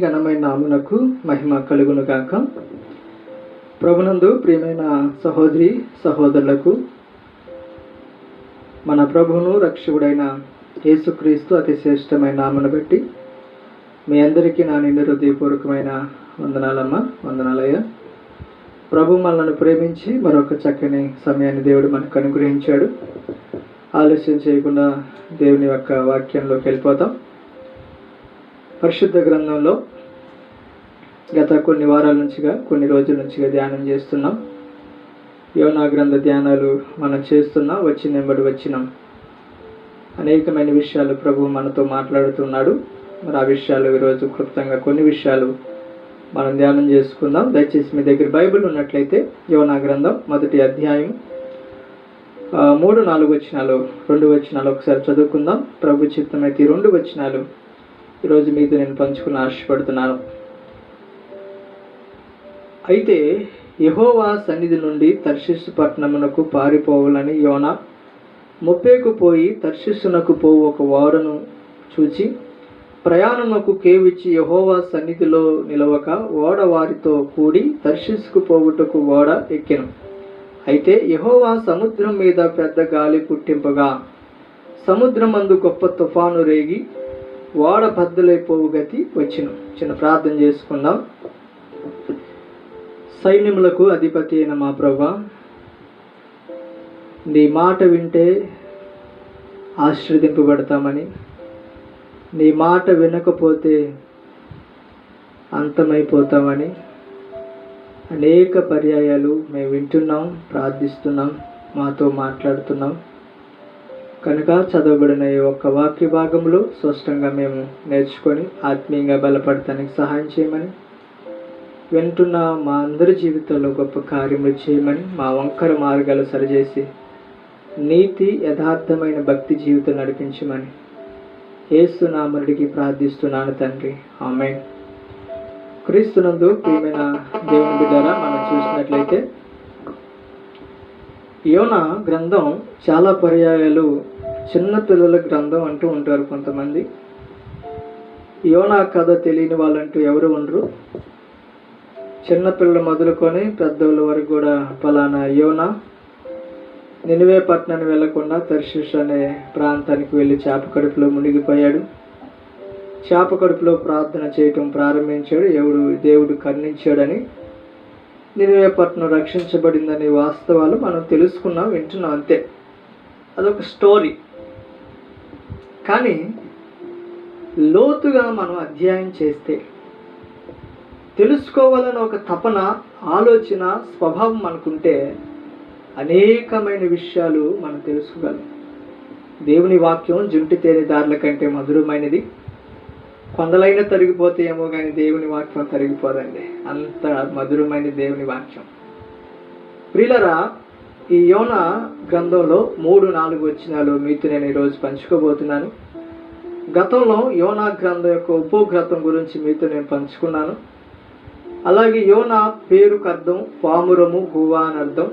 ఘనమైన నామునకు మహిమ కలుగును గాక. ప్రభునందు ప్రియమైన సహోదరి సహోదరులకు మన ప్రభువును రక్షకుడైన యేసుక్రీస్తు అతి శ్రేష్టమైన నామను బట్టి మీ అందరికీ నా నిండు హృదయపూర్వకమైన వందనాలమ్మ, వందనాలయ్య. ప్రభు మనల్ని ప్రేమించి మరొక చక్కని సమయాన్ని దేవుడు మనకు అనుగ్రహించాడు. ఆలస్యం చేయకుండా దేవుని యొక్క వాక్యంలోకి వెళ్ళిపోతాం. పరిశుద్ధ గ్రంథంలో గత కొన్ని వారాల నుంచిగా, కొన్ని రోజుల నుంచిగా ధ్యానం చేస్తున్నాం. యోనా గ్రంథ ధ్యానాలు మనం చేస్తున్నాం. వచ్చినాం అనేకమైన విషయాలు ప్రభు మనతో మాట్లాడుతున్నాడు. మరి ఆ విషయాలు ఈరోజు క్లుప్తంగా కొన్ని విషయాలు మనం ధ్యానం చేసుకుందాం. దయచేసి మీ దగ్గర బైబిల్ ఉన్నట్లయితే యోనా గ్రంథం 1వ అధ్యాయం 3-4 వచనాలు, 2 వచనాలు ఒకసారి చదువుకుందాం. ప్రభు చిత్తమైతే ఈ 2 వచనాలు ఈరోజు మీతో నేను పంచుకుని ఆశపడుతున్నాను. అయితే యెహోవా సన్నిధి నుండి తర్షీసు పట్టణమునకు పారిపోవాలని యోనా మొప్పేకు పోయి తర్షీసునకు పోవు ఒక ఓడను చూచి ప్రయాణమునకు కేవిచ్చి యెహోవా సన్నిధిలో నిలవక ఓడ వారితో కూడి తర్షీసుకు పోవుటకు ఓడ ఎక్కెను. అయితే యెహోవా సముద్రం మీద పెద్ద గాలి పుట్టింపగా సముద్రమందు గొప్ప తుఫాను రేగి ఓడ బద్దలైపోవు గతి వచ్చును. చిన్న ప్రార్థన చేసుకుందాం. సైన్యములకు అధిపతి అయిన మా ప్రభువా, నీ మాట వింటే ఆశీర్వదింపబడతామని, నీ మాట వినకపోతే అంతమైపోతామని అనేక పర్యాయాలు మేము వింటున్నాం, ప్రార్థిస్తున్నాం, మాతో మాట్లాడుతున్నాం. కనుక చదవబడిన ఈ ఒక్క వాక్య భాగంలో స్పష్టంగా మేము నేర్చుకొని ఆత్మీయంగా బలపడటానికి సహాయం చేయమని, వింటున్న మా అందరి జీవితంలో గొప్ప కార్యములు చేయమని, మా వంకర మార్గాలు సరిచేసి నీతి యథార్థమైన భక్తి జీవితం నడిపించమని యేసు నామములో ప్రార్థిస్తున్నాను తండ్రి, ఆమేన్. క్రీస్తునందు ప్రియమైన దేవుని బిడ్డలారా, మనం చూసినట్లయితే యోనా గ్రంథం చాలా పర్యాయాలు చిన్నపిల్లల గ్రంథం అంటూ ఉంటారు కొంతమంది. యోనా కథ తెలియని వాళ్ళంటూ ఎవరు ఉండరు. చిన్నపిల్లలు మొదలుకొని పెద్దవాళ్ళ వరకు కూడా ఫలానా యోనా నినివే పట్టణానికి వెళ్లకుండా తర్షీషు అనే ప్రాంతానికి వెళ్ళి చేప కడుపులో మునిగిపోయాడు. చేప కడుపులో ప్రార్థన చేయటం ప్రారంభించాడు. దేవుడు కరుణించాడని, నినివే పట్టణం రక్షించబడిందనే వాస్తవాలు మనం తెలుసుకున్నాం, వింటున్నాం, అంతే. అదొక స్టోరీ. కానీ లోతుగా మనం అధ్యయనం చేస్తే తెలుసుకోవాలని ఒక తపన, ఆలోచన, స్వభావం అనుకుంటే అనేకమైన విషయాలు మనం తెలుసుకోగలం. దేవుని వాక్యం జుంటి తేనె దారుల కంటే మధురమైనది. కొందలైనా తరిగిపోతాయేమో కానీ దేవుని వాక్యం తరిగిపోదండి. అంత మధురమైన దేవుని వాక్యం. ప్రియులరా, ఈ యోనా గ్రంథంలో 3-4 వచనాలు మీతో నేను ఈరోజు పంచుకోబోతున్నాను. గతంలో యోనా గ్రంథం యొక్క ఉపోగ్రంథం గురించి మీతో నేను పంచుకున్నాను. అలాగే యోనా పేరుకు అర్థం పామురము, గువ్వ అని అర్థం.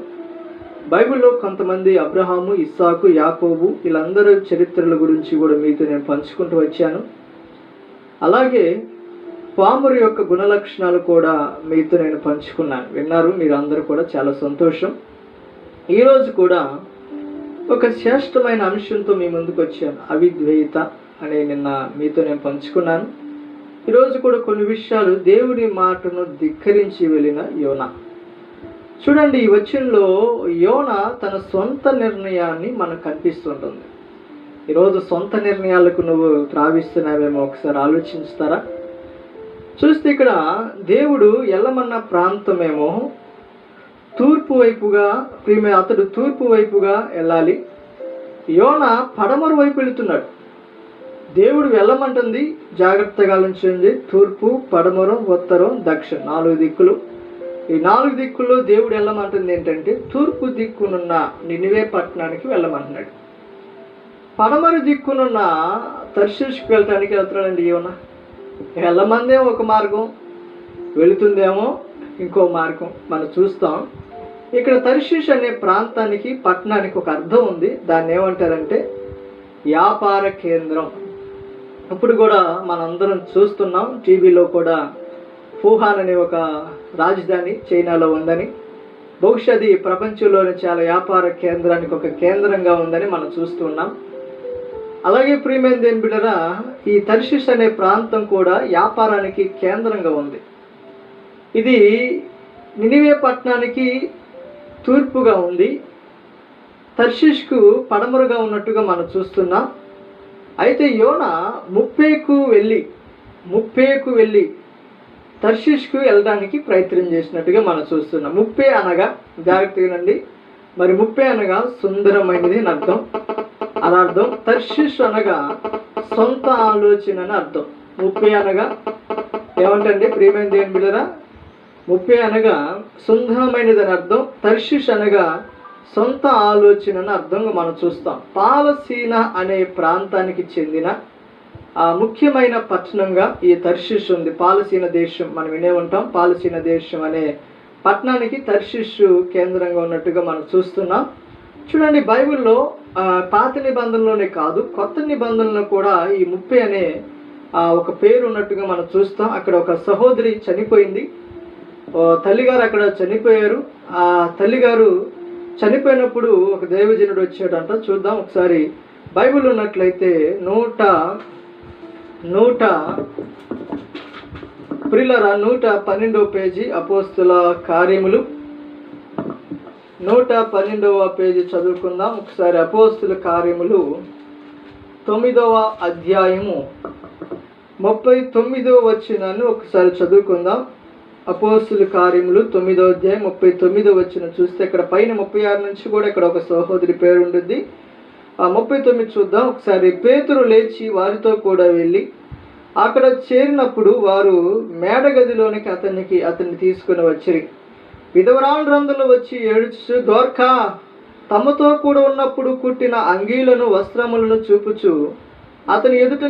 బైబిల్లో కొంతమంది అబ్రహాము, ఇస్సాకు, యాకోబు వీళ్ళందరూ చరిత్రల గురించి కూడా మీతో నేను పంచుకుంటూ వచ్చాను. అలాగే పామురు యొక్క గుణలక్షణాలు కూడా మీతో నేను పంచుకున్నాను, విన్నారు మీరు అందరూ కూడా, చాలా సంతోషం. ఈరోజు కూడా ఒక శ్రేష్టమైన అంశంతో మీ ముందుకు వచ్చాను. అవిధేయత అనే నిన్న మీతో నేను పంచుకున్నాను. ఈరోజు కూడా కొన్ని విషయాలు దేవుని మాటను ధిక్కరించి వెళ్ళిన యోనా. చూడండి, ఈ వచనంలో యోనా తన సొంత నిర్ణయాన్ని మనకు కనిపిస్తుంటుంది. ఈరోజు సొంత నిర్ణయాలకు నువ్వు త్రావిస్తున్నావేమో ఒకసారి ఆలోచిస్తారా? చూస్తే ఇక్కడ దేవుడు ఎల్లమన్న ప్రాంతమేమో తూర్పు వైపుగా, అతడు తూర్పు వైపుగా వెళ్ళాలి. యోనా పడమర వైపు వెళుతున్నాడు. దేవుడు వెళ్ళమంటుంది, జాగ్రత్తగా ఆలోచించండి. తూర్పు, పడమరం, ఉత్తరం, దక్షిణం 4 దిక్కులు. ఈ 4 దిక్కుల్లో దేవుడు వెళ్ళమంటుంది ఏంటంటే తూర్పు దిక్కునున్న నినివే పట్టణానికి వెళ్ళమంటున్నాడు. పడమర దిక్కునున్న తర్షీషుకు వెళ్ళటానికి వెళ్తున్నాడండి యోనా. వెళ్ళమందేమో ఒక మార్గం, వెళుతుందేమో ఇంకో మార్గం. మనం చూస్తాం ఇక్కడ తర్షీషు అనే ప్రాంతానికి, పట్టణానికి ఒక అర్థం ఉంది. దాన్ని ఏమంటారంటే వ్యాపార కేంద్రం. ఇప్పుడు కూడా మనందరం చూస్తున్నాం, టీవీలో కూడా వుహాన్ అనే ఒక రాజధాని చైనాలో ఉందని, బహుశా అది ప్రపంచంలోని చాలా వ్యాపార కేంద్రానికి ఒక కేంద్రంగా ఉందని మనం చూస్తున్నాం. అలాగే ప్రియమైన దేవుని బిడ్డలారా, ఈ తర్షీష్ అనే ప్రాంతం కూడా వ్యాపారానికి కేంద్రంగా ఉంది. ఇది నినివే పట్టణానికి తూర్పుగా ఉంది, తర్షీష్కు పడమరుగా ఉన్నట్టుగా మనం చూస్తున్నాం. అయితే యోనా ముప్పేకు వెళ్ళి తర్షీష్కు వెళ్ళడానికి ప్రయత్నం చేసినట్టుగా మనం చూస్తున్నాం. ముప్పే అనగా, జాగ్రత్తగా వినండి, మరి ముప్పే అనగా సుందరమైనది అని అర్థం. అనర్థం. తర్షీష్ అనగా సొంత ఆలోచన అని అర్థం. ముప్పే అనగా ఏమంటండి ప్రియమైన దేవుని బిడ్డలారా, ముప్పే అనగా సుందరమైనది అని అర్థం. తర్షీష్ అనగా సొంత ఆలోచన అని అర్థంగా మనం చూస్తాం. పాలసీనా అనే ప్రాంతానికి చెందిన ముఖ్యమైన పట్టణంగా ఈ తర్షీష్ ఉంది. పాలసీన దేశం మనం వినే ఉంటాం. పాలసీన దేశం అనే పట్టణానికి తర్షీష్ కేంద్రంగా ఉన్నట్టుగా మనం చూస్తున్నాం. చూడండి, బైబిల్లో పాత నిబంధనలోనే కాదు, కొత్త నిబంధనలో కూడా ఈ ముప్పే అనే ఒక పేరు ఉన్నట్టుగా మనం చూస్తాం. అక్కడ ఒక సహోదరి చనిపోయింది, తల్లిగారు అక్కడ చనిపోయారు. ఆ తల్లిగారు చనిపోయినప్పుడు ఒక దైవజనుడు వచ్చాడంట. చూద్దాం ఒకసారి బైబిల్ ఉన్నట్లయితే 112వ పేజీ అపోస్తుల కార్యములు 112వ పేజీ చదువుకుందాం ఒకసారి. అపోస్తుల కార్యములు 9వ అధ్యాయము 39వ వచనాన్ని ఒకసారి చదువుకుందాం. అపోస్తుల కార్యములు 9వ అధ్యాయం 39వ వచనం చూస్తే ఇక్కడ పైన 36 నుంచి కూడా ఇక్కడ ఒక సహోదరి పేరు ఉంటుంది. 39 చూద్దాం ఒకసారి. పేతురు లేచి వారితో కూడా వెళ్ళి అక్కడ చేరినప్పుడు వారు మేడగదిలోనికి అతన్ని తీసుకుని వచ్చిరి. విధవరాండ్రందులు వచ్చి ఏడుచు, దోర్కా తమతో కూడా ఉన్నప్పుడు కుట్టిన అంగీలను వస్త్రములను చూపుచు అతని ఎదుట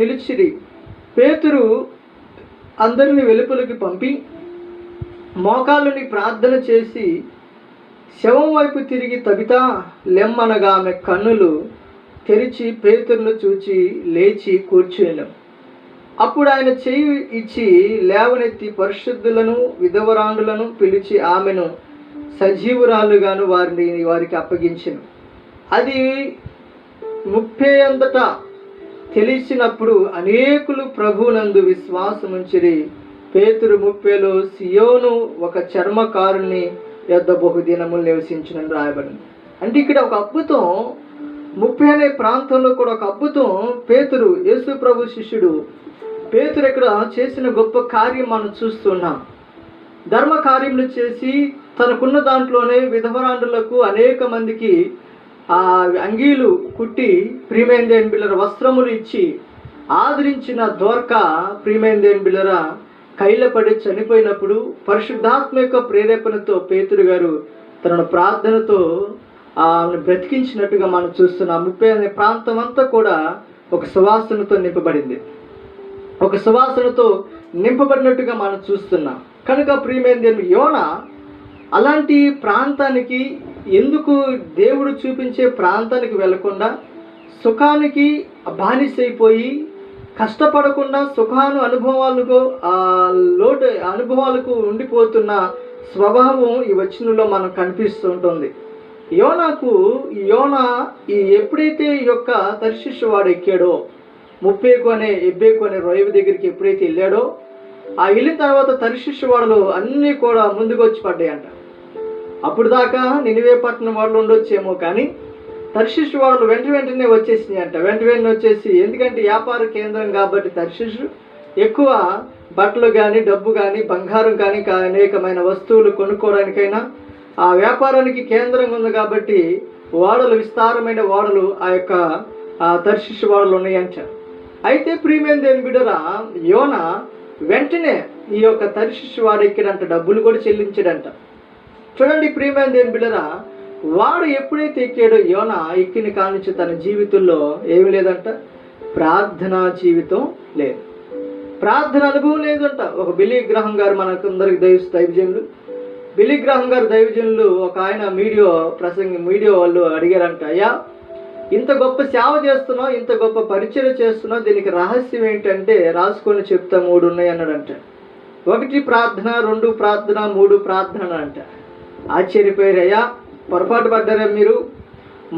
నిలిచిరి. పేతురు అందరిని వెలుపలికి పంపి మోకాళ్ళని ప్రార్థన చేసి శవం వైపు తిరిగి, తబితా లెమ్మనగా ఆమె కన్నులు తెరిచి పేతురును చూచి లేచి కూర్చుని. అప్పుడు ఆయన చేయి ఇచ్చి లేవనెత్తి పరిశుద్ధులను విధవరాండులను పిలిచి ఆమెను సజీవురాలుగాను వారికి అప్పగించెను. అది ముప్పే అంతటా తెలిసినప్పుడు అనేకులు ప్రభువునందు విశ్వాసముంచిరి. పేతురు ముప్పేలో సియోను ఒక చర్మకారుని యొద్ద బహుదినములు నివసించునని రాయబడింది. అంటే ఇక్కడ ఒక అద్భుతం, ముప్పే అనే ప్రాంతంలో కూడా ఒక అద్భుతం. పేతురు, యేసు ప్రభు శిష్యుడు పేతురు ఇక్కడ చేసిన గొప్ప కార్యం మనం చూస్తున్నాం. ధర్మ కార్యములు చేసి తనకున్న దాంట్లోనే విధవరాండులకు అనేక మందికి అంగీలు కుట్టి ప్రియమైన దేవుని బిడ్డలారా వస్త్రములు ఇచ్చి ఆదరించిన దోర్కా ప్రియమైన దేవుని బిడ్డలారా కైలపడి చనిపోయినప్పుడు పరిశుద్ధాత్మ యొక్క ప్రేరేపణతో పేతురు గారు తనను ప్రార్థనతో ఆమెను బ్రతికించినట్టుగా మనం చూస్తున్నాం. ముప్పై అనే ప్రాంతం అంతా కూడా ఒక సువాసనతో నింపబడినట్టుగా మనం చూస్తున్నాం. కనుక ప్రియమైన దేవుని యోనా అలాంటి ప్రాంతానికి ఎందుకు దేవుడు చూపించే ప్రాంతానికి వెళ్లకుండా సుఖానికి బానిసైపోయి కష్టపడకుండా అనుభవాలకు ఉండిపోతున్న స్వభావం ఈ వచనంలో మనం కనిపిస్తూ ఉంటుంది. యోనా ఎప్పుడైతే ఈ యొక్క తర్షీషు వాడు ఎక్కాడో, ఎబ్బేకు అనే రొయ్య దగ్గరికి ఎప్పుడైతే వెళ్ళాడో, వెళ్ళిన తర్వాత తర్షీషు వాడలు అన్నీ కూడా ముందుకు వచ్చి పడ్డాయంట. అప్పుడు దాకా నినివే పట్టణం వాళ్ళు ఉండొచ్చేమో, కానీ తర్షీషు వాడలు వెంటనే వచ్చేసినాయి అంట. వెంటనే వచ్చేసి, ఎందుకంటే వ్యాపార కేంద్రం కాబట్టి తర్షీషు ఎక్కువ బట్టలు కానీ, డబ్బు కానీ, బంగారం కానీ, అనేకమైన వస్తువులు కొనుక్కోవడానికైనా ఆ వ్యాపారానికి కేంద్రంగా ఉంది కాబట్టి విస్తారమైన ఓడలు ఆ యొక్క తర్షీషు ఓడలు ఉన్నాయంట. అయితే ప్రియమైన దేవుని బిడ్డరా, యోనా వెంటనే ఈ యొక్క తర్షీషు వాడు ఎక్కినంట, డబ్బులు కూడా చెల్లించాడంట. చూడండి ప్రియమైన దేవుని బిడ్డరా, వాడు ఎప్పుడైతే ఎక్కాడో యోనా ఎక్కిన కానించి తన జీవితంలో ఏమి లేదంట, ప్రార్థనా జీవితం లేదు, ప్రార్థన అనుభవం లేదంట. ఒక బిలీ గ్రహం గారు మనకందరికి దైవజనులు, బిలీ గ్రహం గారు దైవజనులు ఒక ఆయన మీడియా వాళ్ళు అడిగారంట, అయ్యా ఇంత గొప్ప సేవ చేస్తున్నావు, ఇంత గొప్ప పరిచయం చేస్తున్నావు, దీనికి రహస్యం ఏంటంటే రాసుకొని చెప్తా 3 ఉన్నాయి అన్నాడంట. 1 ప్రార్థన, 2 ప్రార్థన, 3 ప్రార్థన అంట. ఆశ్చర్యపోయారు. అయ్యా పొరపాటు పడ్డారా మీరు?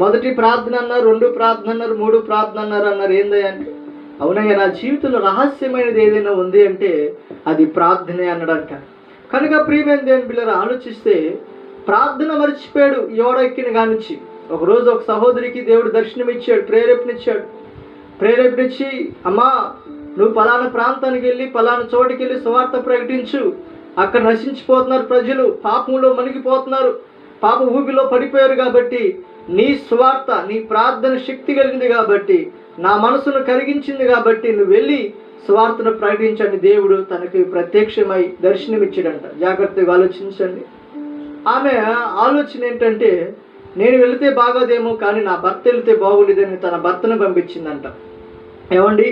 1 ప్రార్థన అన్నారు, 2 ప్రార్థన అన్నారు, 3 ప్రార్థన అన్నారు. ఏందయ్యా అంటే, అవునయ్యా నా జీవితంలో రహస్యమైనది ఏదైనా ఉంది అంటే అది ప్రార్థనే అన్నాడంట. కనుక ప్రియమైన దేవుని బిడ్డలారా, ఆలోచిస్తే ప్రార్థన మర్చిపోయాడు యోడెక్కిన కానించి. ఒకరోజు ఒక సహోదరికి దేవుడు దర్శనం ఇచ్చాడు, ప్రేరేపణిచ్చి, అమ్మా నువ్వు పలానా ప్రాంతానికి వెళ్ళి పలానా చోటుకి వెళ్ళి సువార్త ప్రకటించు, అక్కడ నశించిపోతున్నారు ప్రజలు, పాపంలో మునిగిపోతున్నారు, పాప ఊపిలో పడిపోయారు, కాబట్టి నీ సువార్త, నీ ప్రార్థన శక్తి కలిగింది కాబట్టి, నా మనసును కరిగించింది కాబట్టి నువ్వు వెళ్ళి సువార్తను ప్రకటించండి. దేవుడు తనకి ప్రత్యక్షమై దర్శనమిచ్చాడంట. జాగ్రత్తగా ఆలోచించండి. ఆమె ఆలోచన ఏంటంటే, నేను వెళితే బాగోదేమో కానీ నా భర్త వెళితే బాగుండేదని తన భర్తను పంపించిందంట. ఏమండి,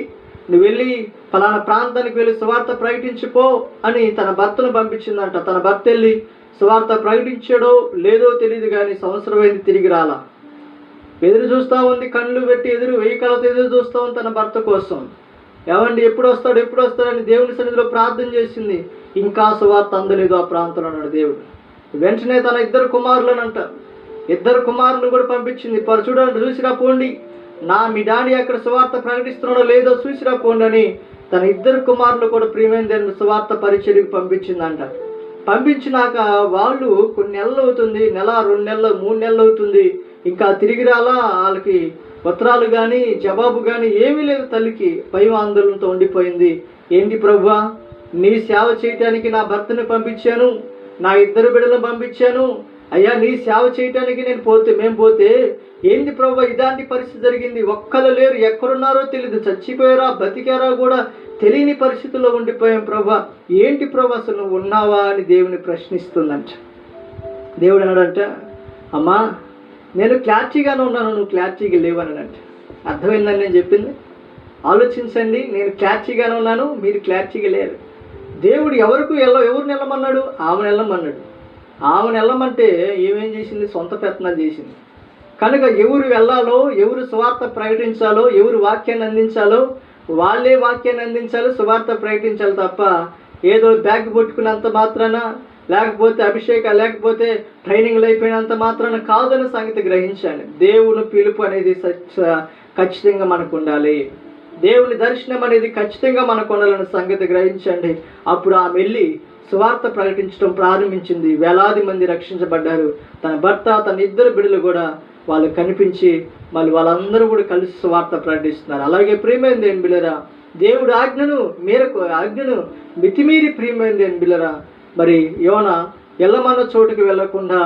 నువ్వు వెళ్ళి ఫలానా ప్రాంతానికి వెళ్ళి సువార్త ప్రకటించిపో అని తన భర్తను పంపించిందంట. తన భర్త వెళ్ళి సువార్త ప్రకటించాడో లేదో తెలియదు కానీ సంవత్సరం అయింది, తిరిగి రాలా. ఎదురు చూస్తూ ఉంది, కళ్ళు పెట్టి వెయ్యి కళ్ళతో ఎదురు చూస్తూ ఉంది తన భర్త కోసం. ఏమండి, ఎప్పుడు వస్తాడని దేవుని సన్నిధిలో ప్రార్థన చేసింది. ఇంకా సువార్త అందలేదు ఆ ప్రాంతంలో అన్నాడు దేవుడు. వెంటనే తన 2 కుమారులనంట, 2 కుమారులను కూడా పంపించింది. చూడండి, చూసిరా పోండి, మీ డాడీ అక్కడ సువార్త ప్రకటిస్తున్నాడో లేదో చూసిరా పోండి అని తన 2 కుమారులు కూడా ప్రియమైన దేవుని సువార్త పరిచర్యకు పంపించిందంట. పంపించినాక వాళ్ళు కొన్ని నెలలు అవుతుంది, 1, 2 నెలలు, 3 నెలలు అవుతుంది, ఇంకా తిరిగి రాలా. వాళ్ళకి పత్రాలు కానీ జవాబు కానీ ఏమీ లేదు. తల్లికి భయం ఆందోళనతో ఉండిపోయింది. ఏంటి ప్రభువా, నీ సేవ చేయటానికి నా భర్తను పంపించాను, నా 2 బిడ్డలను పంపించాను, అయ్యా నీ సేవ చేయటానికి మేము పోతే ఏంటి ప్రభు ఇలాంటి పరిస్థితి జరిగింది, ఒక్కరు లేరు, ఎక్కడున్నారో తెలియదు, చచ్చిపోయారా బతికారా కూడా తెలియని పరిస్థితుల్లో ఉండిపోయాం ప్రభు, ఏంటి ప్రభు అసలు నువ్వు ఉన్నావా అని దేవుని ప్రశ్నిస్తుందంట. దేవుడు అన్నాడంట, అమ్మా నేను క్లారిటీగానే ఉన్నాను, నువ్వు క్లారిటీగా లేవనంట. అర్థమైందని నేను చెప్పింది? ఆలోచించండి, నేను క్లారిటీగానే ఉన్నాను, మీరు క్లారిటీగా లేరు. దేవుడు ఎవరిని వెళ్ళమన్నాడు? ఆమెను వెళ్ళమన్నాడు. ఆమెను వెళ్ళమంటే ఏమేం చేసింది? సొంత పెత్తనాలు చేసింది. కనుక ఎవరు వెళ్ళాలో, ఎవరు సువార్త ప్రకటించాలో, ఎవరు వాక్యాన్ని అందించాలో వాళ్ళే వాక్యాన్ని అందించాలి, సువార్త ప్రకటించాలి తప్ప ఏదో బ్యాగ్ పట్టుకున్నంత మాత్రాన, లేకపోతే అభిషేకాలు, లేకపోతే ట్రైనింగ్లు అయిపోయినంత మాత్రాన కాదన్న సంగతి గ్రహించండి. దేవుని పిలుపు అనేది ఖచ్చితంగా మనకు ఉండాలి. దేవుని దర్శనం అనేది ఖచ్చితంగా మనకు ఉండాలన్న సంగతి గ్రహించండి. అప్పుడు ఆమె వెళ్ళి సువార్త ప్రకటించడం ప్రారంభించింది. వేలాది మంది రక్షించబడ్డారు. తన భర్త, తన 2 బిడ్డలు కూడా వాళ్ళు కనిపించి మళ్ళీ వాళ్ళందరూ కూడా కలిసి సువార్త ప్రకటిస్తున్నారు. అలాగే ప్రియమైన దేవుని బిడ్డలారా, దేవుడు ఆజ్ఞను మితిమీరి ప్రియమైన దేవుని బిడ్డలారా, మరి యోన ఎల్లమన్న చోటుకు వెళ్లకుండా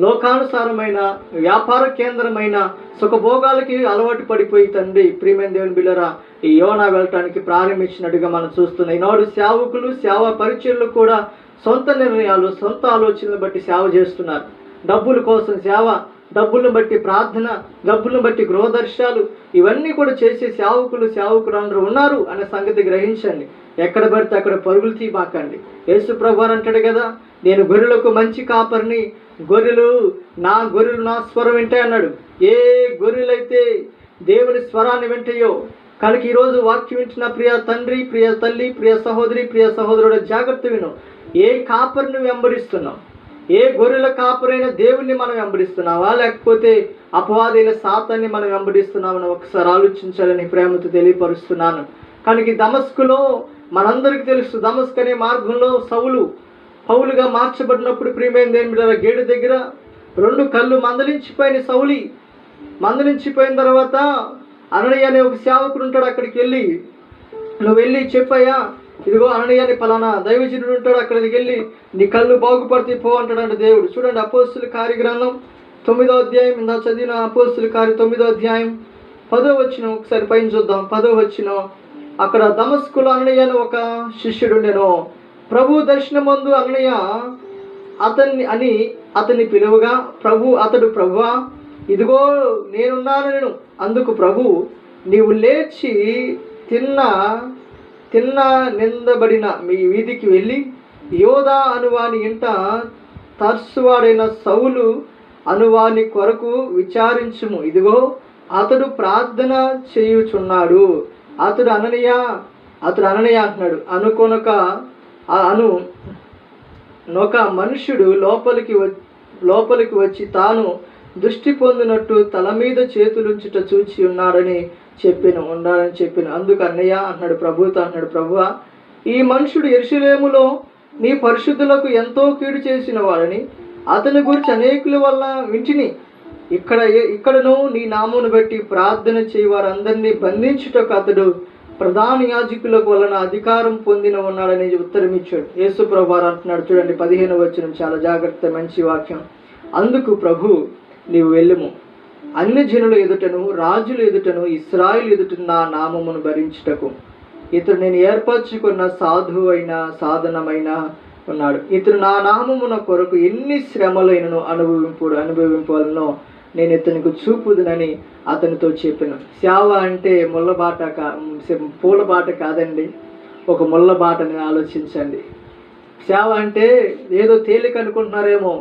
లోకానుసారమైన వ్యాపార కేంద్రమైన సుఖభోగాలకి అలవాటు పడిపోయి తండ్రి ప్రియమైన దేవుని బిడ్డలారా ఈ యోన వెళ్ళటానికి ప్రారంభించినట్టుగా మనం చూస్తున్నాం. ఈనాడు సేవకులు, సేవా పరిచర్లు కూడా సొంత నిర్ణయాలు, సొంత ఆలోచనలు బట్టి సేవ చేస్తున్నారు. డబ్బుల కోసం సేవ, డబ్బులను బట్టి ప్రార్థన, డబ్బులను బట్టి గృహదర్శనాలు, ఇవన్నీ కూడా చేసే సేవకులు అందరూ ఉన్నారు అనే సంగతి గ్రహించండి. ఎక్కడ పడితే అక్కడ పరుగులు తీయబాకండి. యేసు ప్రభువు అంటాడు కదా, నేను గొర్రెలకు మంచి కాపరిని, గొర్రెలు నా స్వరం వింటాయి అన్నాడు. ఏ గొర్రెలైతే దేవుని స్వరాన్ని వింటాయో, కనుక ఈరోజు వాక్యం వింటున్న ప్రియ తండ్రి, ప్రియ తల్లి, ప్రియ సహోదరి, ప్రియ సహోదరుడు జాగ్రత్త విను. ఏ కాపరిని వెంబడిస్తున్నాం? ఏ గొర్రెల కాపరైన దేవుణ్ణి మనం వెంబడిస్తున్నావా, లేకపోతే అపవాదైన సాతాన్ని మనం వెంబడిస్తున్నామని ఒకసారి ఆలోచించాలని ప్రేమతో తెలియపరుస్తున్నాను. కనుక దమస్కులో మనందరికీ తెలుసు, దమస్క్ అనే మార్గంలో పౌలుగా మార్చబడినప్పుడు ప్రియమైన దేవుని బిడ్డలారా, గేటు దగ్గర 2 కళ్ళు మందలించిపోయిన తర్వాత అననీయ అనే ఒక సేవకుడు ఉంటాడు. అక్కడికి వెళ్ళి నువ్వు వెళ్ళి చెప్పయ్యా, ఇదిగో అననీయ అని పలానా దైవజనుడు ఉంటాడు, అక్కడికి వెళ్ళి నీ కళ్ళు బాగుపడితే పో అంటాడంట దేవుడు. చూడండి, అపోస్తుల కార్యగ్రంథం 9వ అధ్యాయం, ఇందా చదివిన అపోస్తుల కార్య 9వ అధ్యాయం 10వ వచనం ఒకసారి పైన చూద్దాం. 10వ వచనం, అక్కడ దమస్కులో అననీయ అని ఒక శిష్యుడు ఉండెను. ప్రభు దర్శనమందు అననీయ అతన్ని పిలువగా అతడు ప్రభువా, ఇదిగో నేనున్నాను. అందుకు ప్రభు, నీవు లేచి తిన్న నిందబడిన మీ వీధికి వెళ్ళి యోధా అనువాని ఇంట తర్సువాడైన సౌలు అనువాని కొరకు విచారించుము. ఇదిగో అతడు ప్రార్థన చేయుచున్నాడు. అతడు అననీయ అంటున్నాడు. నొక మనుష్యుడు లోపలికి వచ్చి తాను దృష్టి పొందినట్టు తల మీద చేతులుంచుట చూచి ఉన్నాడని చెప్పాను. అందుకు అన్నయ్య అంటున్నాడు, ప్రభువుతో అంటున్నాడు, ప్రభువా, ఈ మనుషుడు యెరూషలేములో నీ పరిశుద్ధులకు ఎంతో కీడు చేసిన వాడని అతని గురించి అనేకుల వల్ల వింటిని. ఇక్కడను నీ నామమును బట్టి ప్రార్థన చేయి వారందరినీ బంధించుటకు అతడు ప్రధాన యాజకులకు వలన అధికారం పొందిన ఉన్నాడని ఉత్తరం ఇచ్చాడు. యేసు ప్రభు అంటున్నాడు, చూడండి 15వ వచనం, చాలా జాగ్రత్త, మంచి వాక్యం. అందుకు ప్రభు, నీవు వెళ్ళుము, అన్ని జనుల ఎదుటను రాజుల ఎదుటను ఇశ్రాయేలు ఎదుట నా నామమును భరించుటకు. ఇతడు నేను ఏర్పరచుకున్న సాధువైన సాధనమైన ఉన్నాడు. ఇతడు నా నామమున కొరకు ఎన్ని శ్రమలైనను అనుభవింపాలనో నేను ఇతనికి చూపుదునని అతనితో చెప్పాను. సేవ అంటే పూల బాట కాదండి, ఒక ముళ్ళ బాటని ఆలోచించండి. సేవ అంటే ఏదో తేలిక అనుకుంటున్నారేమో,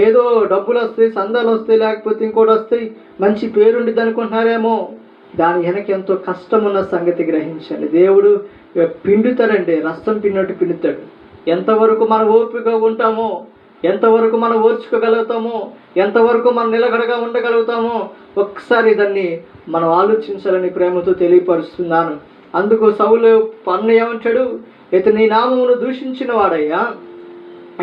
ఏదో డబ్బులు వస్తాయి, సందాలు వస్తాయి, లేకపోతే ఇంకోటి వస్తాయి, మంచి పేరుండిద్ది అనుకుంటున్నారేమో. దాని వెనక ఎంతో కష్టం ఉన్న సంగతి గ్రహించండి. దేవుడు పిండుతాడండి, రసం పిండినట్టు పిండుతాడు. ఎంతవరకు మనం ఓపికగా ఉంటామో, ఎంతవరకు మనం ఓర్చుకోగలుగుతామో, ఎంతవరకు మనం నిలకడగా ఉండగలుగుతామో ఒక్కసారి దాన్ని మనం ఆలోచించాలని ప్రేమతో తెలియపరుస్తున్నాను. అందుకు సౌలు పన్ను ఏమంటాడు, ఇతను నీ నామమును దూషించిన వాడయ్యా,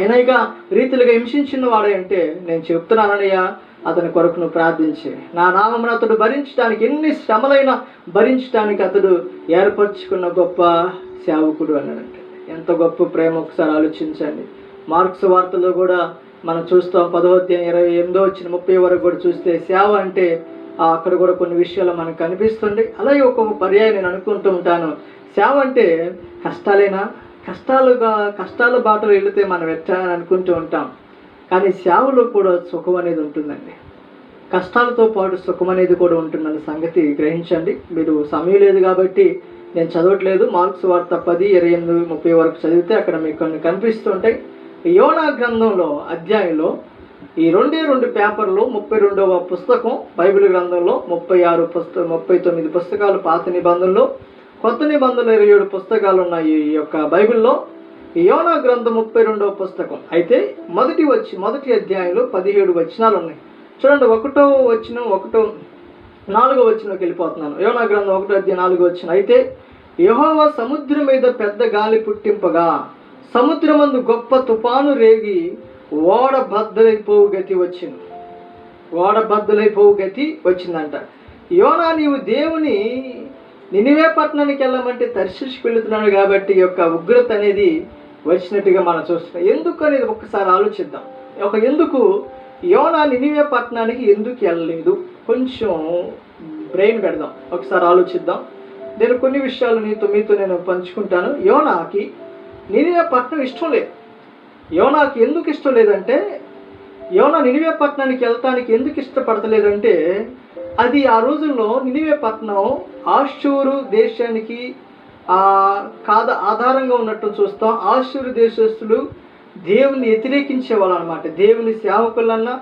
అనేక రీతిలుగా హింసించిన వాడే అంటే నేను చెప్తున్నానయ్యా, అతని కొరకు నువ్వు ప్రార్థించే. నా నామమును అతడు భరించడానికి, ఎన్ని శ్రమలైనా భరించడానికి అతడు ఏర్పరచుకున్న గొప్ప సేవకుడు అన్నాడంటే ఎంత గొప్ప ప్రేమ ఒకసారి ఆలోచించండి. మార్క్స్ వార్తలో కూడా మనం చూస్తాం, 10వ అధ్యాయం 28వ వచ్చిన 30 వరకు కూడా చూస్తే సేవ అంటే అక్కడ కూడా కొన్ని విషయాలు మనకు కనిపిస్తుంది. అలాగే ఒక్కొక్క పర్యాయం నేను అనుకుంటూ ఉంటాను, సేవ అంటే కష్టాల బాటలో వెళితే మనం ఎట్టా అని అనుకుంటూ ఉంటాం. కానీ సేవలో కూడా సుఖం అనేది ఉంటుందండి. కష్టాలతో పాటు సుఖం అనేది కూడా ఉంటుందన్న సంగతి గ్రహించండి. మీరు సమయం లేదు కాబట్టి నేను చదవట్లేదు. మార్క్స్ వార్త 10, 28, 30 వరకు చదివితే అక్కడ మీకు కొన్ని కనిపిస్తుంటాయి. యోనా గ్రంథంలో అధ్యాయంలో ఈ 2 పేపర్లు 32వ పుస్తకం, బైబిల్ గ్రంథంలో 39 పుస్తకాలు పాత నిబంధనలో, కొత్త నిబంధనలు 27 పుస్తకాలు ఉన్నాయి ఈ యొక్క బైబిల్లో. యోనా గ్రంథం 32వ పుస్తకం అయితే మొదటి అధ్యాయంలో 17 వచనాలు ఉన్నాయి. చూడండి, 4వ వచనంలోకి వెళ్ళిపోతున్నాను. యోనా గ్రంథం 1వ అధ్యాయం 4వ వచనం. అయితే యెహోవా సముద్రం మీద పెద్ద గాలి పుట్టింపగా సముద్రమందు గొప్ప తుఫాను రేగి ఓడ బద్దలైపోవు గతి వచ్చిందంట. యోనా, నీవు దేవుని నినివే పట్టణానికి వెళ్ళమంటే తర్షీషుకు వెళుతున్నాడు కాబట్టి యొక్క ఉగ్రత అనేది వచ్చినట్టుగా మనం చూస్తున్నాం. ఎందుకు అనేది ఒక్కసారి ఆలోచిద్దాం. ఎందుకు యోనా నినివే పట్టణానికి ఎందుకు వెళ్ళలేదు, కొంచెం బ్రెయిన్ పెడదాం, ఒకసారి ఆలోచిద్దాం. నేను కొన్ని విషయాలు మీతో నేను పంచుకుంటాను. యోనాకి నినివే పట్టణం ఇష్టం లేదు. యోనాకి ఎందుకు ఇష్టం లేదంటే, యోనా నినివే పట్టణానికి వెళ్ళటానికి ఎందుకు ఇష్టపడతలేదంటే, అది ఆ రోజుల్లో నినివే పట్టణం ఆషూరు దేశానికి ఆధారంగా ఉన్నట్టు చూస్తాం. ఆషూరు దేశస్తులు దేవుని వ్యతిరేకించే వాళ్ళు అనమాట. దేవుని సేవకులన్నా,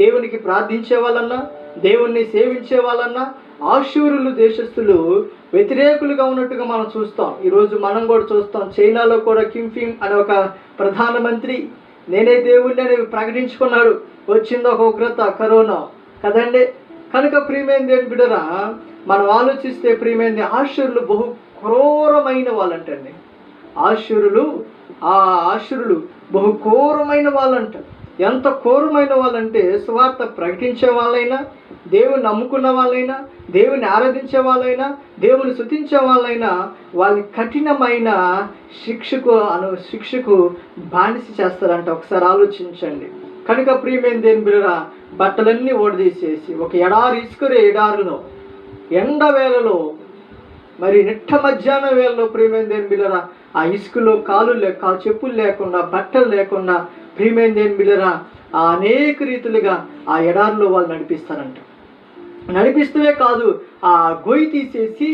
దేవునికి ప్రార్థించే వాళ్ళన్నా, దేవుణ్ణి సేవించే వాళ్ళన్నా ఆషూరులు దేశస్తులు వ్యతిరేకులుగా ఉన్నట్టుగా మనం చూస్తాం. ఈరోజు మనం కూడా చూస్తాం. చైనాలో కూడా కింఫింగ్ అనే ఒక ప్రధానమంత్రి నేనే దేవుణ్ణి అని ప్రకటించుకున్నాడు. వచ్చింది ఒక ఉగ్రత, కరోనా కదండి. కనుక ప్రియమైనది ఏంటి బిడ్డరా, మనం ఆలోచిస్తే ప్రియమైనది, ఆషూరులు బహు క్రూరమైన వాళ్ళంటండి. ఆషూరులు బహు క్రూరమైన వాళ్ళంట. ఎంత క్రూరమైన వాళ్ళంటే, సువార్త ప్రకటించే వాళ్ళైనా, దేవుని నమ్ముకున్న వాళ్ళైనా, దేవుని ఆరాధించే దేవుని స్తుతించే వాళ్ళైనా వాళ్ళని కఠినమైన శిక్షకు బానిస చేస్తారంట. ఒకసారి ఆలోచించండి. కనుక ప్రియమైనది ఏం బిడ్డరా, బట్టలన్నీ ఓడదీసేసి ఒక ఇసుకరే ఎడారిలో ఎండ వేళలో, మరి నిట్ట మధ్యాహ్నం వేళలో ప్రియమైనది ఏం బిడ్డరా, ఆ ఇసుకలో చెప్పులు లేకుండా, బట్టలు లేకుండా ప్రియమైనది ఏం బిడ్డరా, అనేక రీతులుగా ఆ ఎడారిలో వాళ్ళు నడిపిస్తారంట. నడిపిస్తూనే కాదు, ఆ గొయ్యి తీసేసి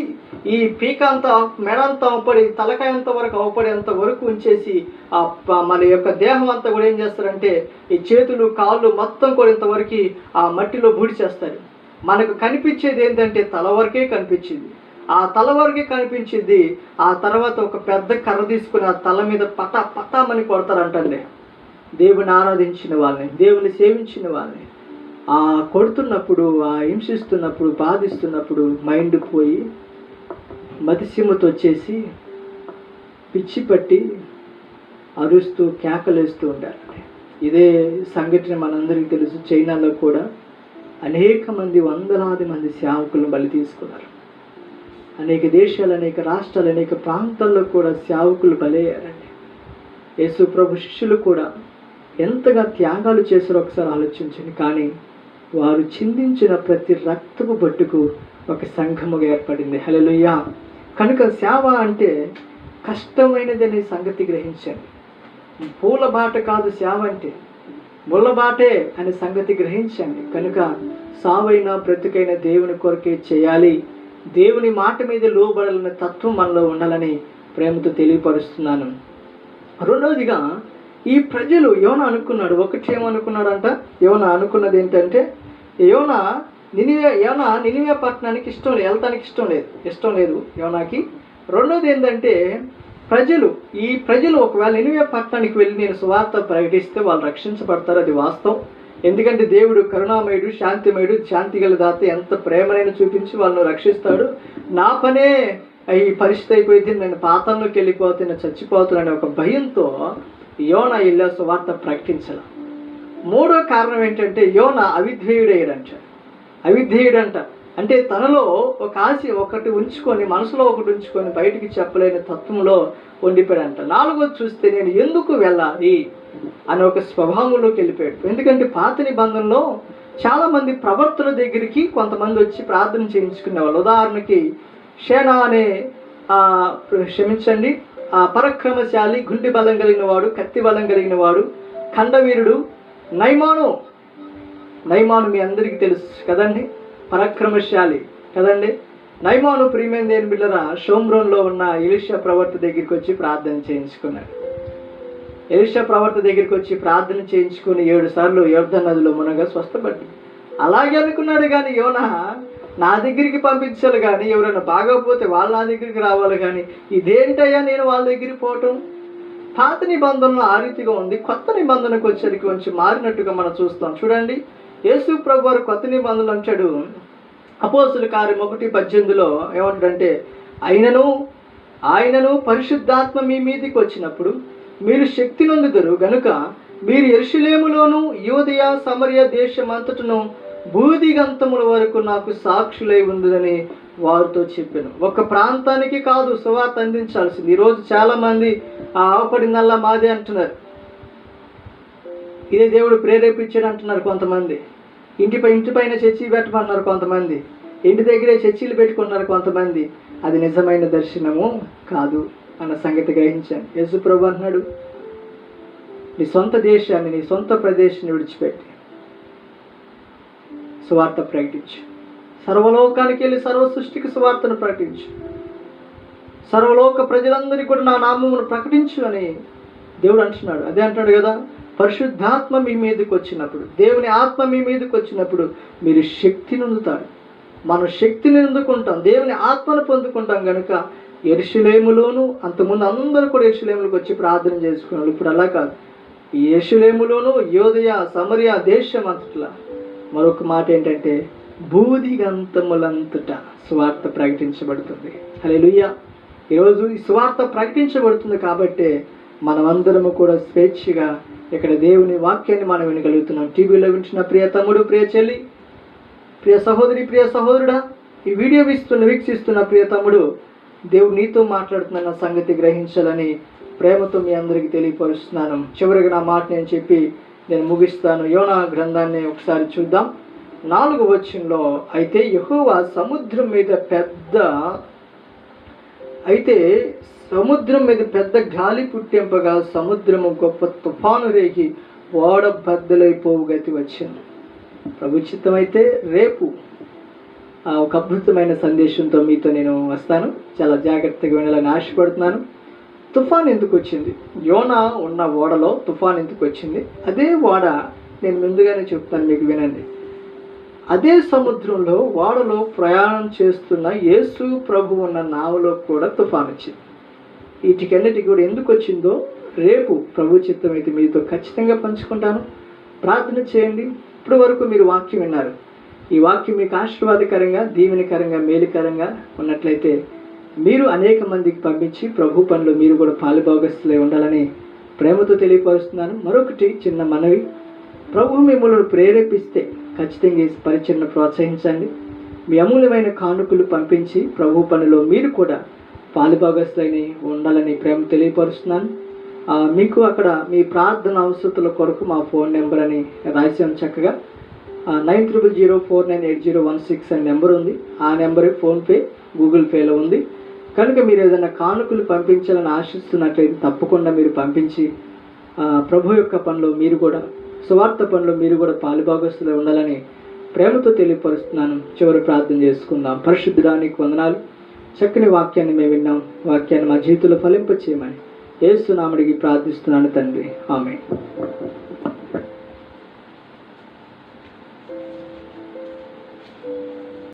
ఈ పీక అంతా, మెడ అంతా అవపడి, తలకాయ అంత వరకు అవపడేంత వరకు ఉంచేసి మన యొక్క దేహం అంతా కూడా ఏం చేస్తారంటే, ఈ చేతులు కాళ్ళు మొత్తం కూడా ఇంతవరకు ఆ మట్టిలో బూడి చేస్తారు. మనకు కనిపించేది ఏంటంటే తల వరకే కనిపించింది. ఆ తల వరకే కనిపించింది. ఆ తర్వాత ఒక పెద్ద కర్ర తీసుకుని ఆ తల మీద పటామని కొడతారంటండి. దేవుని ఆరాధించిన వాళ్ళని, దేవుని సేవించిన వాళ్ళని. ఆ కొడుతున్నప్పుడు, ఆ హింసిస్తున్నప్పుడు, బాధిస్తున్నప్పుడు మైండ్ పోయి మతిసిమ్మతో వచ్చేసి పిచ్చి పట్టి అరుస్తూ కేకలేస్తూ ఉంటారు. ఇదే సంఘటన మనందరికీ తెలుసు. చైనాలో కూడా అనేక మంది, వందలాది మంది సేవకులను బలి తీసుకున్నారు. అనేక దేశాలు, అనేక రాష్ట్రాలు, అనేక ప్రాంతాల్లో కూడా సేవకులు బలయ్యారండి. యేసు ప్రభు శిష్యులు కూడా ఎంతగా త్యాగాలు చేశారో ఒకసారి ఆలోచించండి. కానీ వారు చిందించిన ప్రతి రక్తపు బొట్టుకు ఒక సంఘముగా ఏర్పడింది. హల్లెలూయా. కనుక సేవ అంటే కష్టమైనదనే సంగతి గ్రహించండి. పూల బాట కాదు సేవ అంటే, ముళ్ళ బాటే అనే సంగతి గ్రహించండి. కనుక సావైనా బ్రతుకైనా దేవుని కొరకే చేయాలి. దేవుని మాట మీద లోబడాలనే తత్వం మనలో ఉండాలని ప్రేమతో తెలియపరుస్తున్నాను. రెండవదిగా ఈ ప్రజలు యోనా అనుకున్నాడు. ఒకటి ఏమనుకున్నాడంట? యోనా అనుకున్నది ఏంటంటే, యోనా నినివే పట్టణానికి వెళ్తానికి ఇష్టం లేదు యోనాకి. రెండోది ఏంటంటే, ఈ ప్రజలు ఒకవేళ నినివే పట్టణానికి వెళ్ళి నేను సువార్త ప్రకటిస్తే వాళ్ళు రక్షించబడతారు. అది వాస్తవం. ఎందుకంటే దేవుడు కరుణామయుడు, శాంతిమయుడు, శాంతిగల దాత, ఎంత ప్రేమనైనా చూపించి వాళ్ళను రక్షిస్తాడు. నా పనే ఈ పరిస్థితి అయిపోయింది, నేను పాతాల్లోకి వెళ్ళిపోతే నేను చచ్చిపోతాననే ఒక భయంతో యోనా ఇలా సువార్త ప్రకటించాల. మూడో కారణం ఏంటంటే, యోనా అవిధేయుడంట. అంటే తనలో ఒక ఆశ మనసులో ఒకటి ఉంచుకొని బయటికి చెప్పలేని తత్వంలో ఉండిపోయాడంట. నాలుగోది చూస్తే, నేను ఎందుకు వెళ్ళాలి అని ఒక స్వభావంలోకి వెళ్ళిపోయాడు. ఎందుకంటే పాత నిబంధనలో చాలామంది ప్రవర్తన దగ్గరికి కొంతమంది వచ్చి ప్రార్థన చేయించుకునేవాళ్ళు. ఉదాహరణకి షేనా అనే పరక్రమశాలి, గుండె బలం కలిగిన వాడు, కత్తి బలం కలిగిన వాడు, ఖండవీరుడు నైమాను మీ అందరికీ తెలుసు కదండి, పరాక్రమశాలి కదండి. నైమాను ప్రియమైన దేని బిడ్డరా షోమ్రోన్లో ఉన్న ఎలీషా ప్రవర్త దగ్గరికి వచ్చి ప్రార్థన చేయించుకున్నాడు. ఎలీషా ప్రవర్త దగ్గరికి వచ్చి ప్రార్థన చేయించుకుని 7 సార్లు యోర్దాను నదిలో మునగా స్వస్థపడ్డాడు. అలాగే అనుకున్నాడు. కానీ యోనా నా దగ్గరికి పంపించాలి, కానీ ఎవరైనా బాగోకపోతే వాళ్ళు నా దగ్గరికి రావాలి, కానీ ఇదేంటయ్యా నేను వాళ్ళ దగ్గరికి పోవటం. పాత నిబంధనలో ఆ రీతిగా ఉంది. కొత్త నిబంధనకు వచ్చేసరికి కొంచెం మారినట్టుగా మనం చూస్తాం. చూడండి, యేసు ప్రభు వారు కొత్త నిబంధనలు అంటాడు. అపోస్తుల కార్యం 1:18 ఏమంటాడంటే, ఆయనను పరిశుద్ధాత్మ మీ మీదికి వచ్చినప్పుడు మీరు శక్తి నొందుదురు గనుక మీరు యెరూషలేములోను యూదయ సమరయ దేశమంతటను భూదిగంతముల వరకు నాకు సాక్షులై ఉందని వారితో చెప్పాను. ఒక ప్రాంతానికి కాదు సువార్త అందించాల్సింది. ఈరోజు చాలా మంది ఆవపడిందల్లా మాదే అంటున్నారు. ఇదే దేవుడు ప్రేరేపించాడు అంటున్నారు కొంతమంది. ఇంటిపైన చర్చి పెట్టమన్నారు కొంతమంది. ఇంటి దగ్గరే చర్చిలు పెట్టుకున్నారు కొంతమంది. అది నిజమైన దర్శనము కాదు అన్న సంగతి గ్రహించాను. యేసు ప్రభు అంటున్నాడు, నీ సొంత దేశాన్ని, నీ సొంత ప్రదేశాన్ని విడిచిపెట్టి సువార్త ప్రకటించు. సర్వలోకానికి వెళ్ళి సర్వ సృష్టికి సువార్తను ప్రకటించు. సర్వలోక ప్రజలందరికీ కూడా నా నామమును ప్రకటించు అని దేవుడు అంటున్నాడు. అదే అంటున్నాడు కదా, పరిశుద్ధాత్మ మీ మీదకి వచ్చినప్పుడు, దేవుని ఆత్మ మీ మీదకి వచ్చినప్పుడు మీరు శక్తిని పొందుతారు. మనం శక్తిని పొందుకుంటాం, దేవుని ఆత్మను పొందుకుంటాం. కనుక యెరూషలేములోను, అంతకుముందు అందరూ కూడా యెరూషలేములకు వచ్చి ప్రార్థన చేసుకున్నారు. ఇప్పుడు అలా కాదు. యెరూషలేములోను యూదయ సమరయ దేశం అంతట్లా. మరొక మాట ఏంటంటే, భూదిగంతములంతటా సువార్త ప్రకటించబడుతుంది. హల్లెలూయా. ఈరోజు ఈ సువార్త ప్రకటించబడుతుంది కాబట్టి మనమందరము కూడా స్వేచ్ఛగా ఇక్కడ దేవుని వాక్యాన్ని మనం వినగలుగుతున్నాం. టీవీలో వింటున్న ప్రియ తమ్ముడు, ప్రియ చెల్లి, ప్రియ సహోదరి, ప్రియ సహోదరుడా, ఈ వీడియో వీక్షిస్తున్న ప్రియ తమ్ముడు, దేవుడు నీతో మాట్లాడుతున్న సంగతి గ్రహించాలని ప్రేమతో మీ అందరికీ తెలియపరుస్తున్నాను. చివరిగా నా మాట నేను చెప్పి నేను ముగిస్తాను. యోనా గ్రంథాన్ని ఒకసారి చూద్దాం. 4వ వచనంలో, అయితే యెహోవా సముద్రం మీద పెద్ద గాలి పుట్టింపగా సముద్రము గొప్ప తుఫాను రేగి ఓడ బద్దలైపోవు గతి వచ్చింది. ప్రభు చిత్తమైతే రేపు ఒక అద్భుతమైన సందేశంతో మీతో నేను వస్తాను. చాలా జాగ్రత్తగా వినాలని ఆశపడుతున్నాను. తుఫాన్ ఎందుకు వచ్చింది? యోనా ఉన్న ఓడలో తుఫాన్ ఎందుకు వచ్చింది? అదే ఓడ నేను ముందుగానే చెప్తాను, మీకు వినండి. అదే సముద్రంలో ఓడలో ప్రయాణం చేస్తున్న యేసు ప్రభు ఉన్న నావలో కూడా తుఫాను వచ్చింది. వీటికన్నిటికి కూడా ఎందుకు వచ్చిందో రేపు ప్రభు చిత్తం అయితే మీతో ఖచ్చితంగా పంచుకుంటాను. ప్రార్థన చేయండి. ఇప్పటి వరకు మీరు వాక్యం విన్నారు. ఈ వాక్యం మీకు ఆశీర్వాదకరంగా, దీవెనకరంగా, మేలుకరంగా ఉన్నట్లయితే మీరు అనేక మందికి పంపించి ప్రభు పనిలో మీరు కూడా పాలుభాగస్తులై ఉండాలని ప్రేమతో తెలియపరుస్తున్నాను. మరొకటి చిన్న మనవి, ప్రభు మిమ్మల్ని ప్రేరేపిస్తే ఖచ్చితంగా ఈ పరిచయను ప్రోత్సహించండి. మీ అమూల్యమైన కానుకలు పంపించి ప్రభు పనిలో మీరు కూడా పాలుభాగస్తులై ఉండాలని ప్రేమ తెలియపరుస్తున్నాను. మీకు అక్కడ మీ ప్రార్థన అవసరతల కొరకు మా ఫోన్ నెంబర్ అని రాసాం చక్కగా. 90049801 అనే నెంబర్ ఉంది. ఆ నెంబర్ ఫోన్పే, గూగుల్ పేలో ఉంది. కనుక మీరు ఏదైనా కానుకలు పంపించాలని ఆశిస్తున్నట్లయితే తప్పకుండా మీరు పంపించి ప్రభు యొక్క పనిలో మీరు కూడా, సువార్త పనిలో మీరు కూడా పాలుభాగస్తులై ఉండాలని ప్రేమతో తెలియపరుస్తున్నాను. చివరి ప్రార్థన చేసుకుందాం. పరిశుద్ధుడానికి వందనాలు. చక్కని వాక్యాన్ని మేము విన్నాం. వాక్యాన్ని మా జీవితంలో ఫలింపచేయమని యేసు నామమున ప్రార్థిస్తున్నాను తండ్రి. ఆమేన్.